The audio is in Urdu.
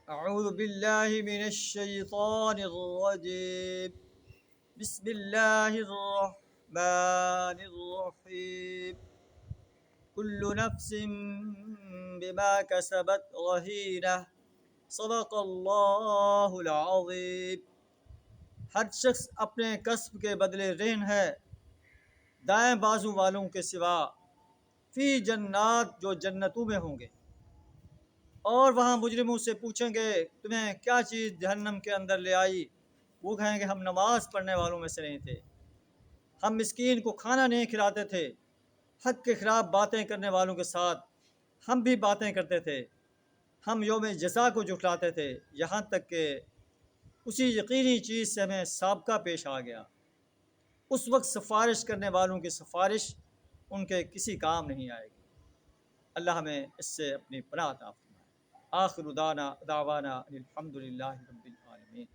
أعوذ بالله من الشيطان الرجيم بسم الله الرحمن الرحيم كل نفس بما كسبت رهينة صدق اللہ العظیم۔ ہر شخص اپنے کسب کے بدلے رہن ہے، دائیں بازو والوں کے سوا، فی جنات جو جنتوں میں ہوں گے، اور وہاں مجرموں سے پوچھیں گے تمہیں کیا چیز جہنم کے اندر لے آئی؟ وہ کہیں گے ہم نماز پڑھنے والوں میں سے نہیں تھے، ہم مسکین کو کھانا نہیں کھلاتے تھے، حق کے خلاف باتیں کرنے والوں کے ساتھ ہم بھی باتیں کرتے تھے، ہم یوم جزا کو جھٹلاتے تھے، یہاں تک کہ اسی یقینی چیز سے ہمیں سابقہ پیش آ گیا۔ اس وقت سفارش کرنے والوں کی سفارش ان کے کسی کام نہیں آئے گی۔ اللہ ہمیں اس سے اپنی پناہ عطا فرمائے۔ آخر دعوانا الحمد للہ رب العالمین۔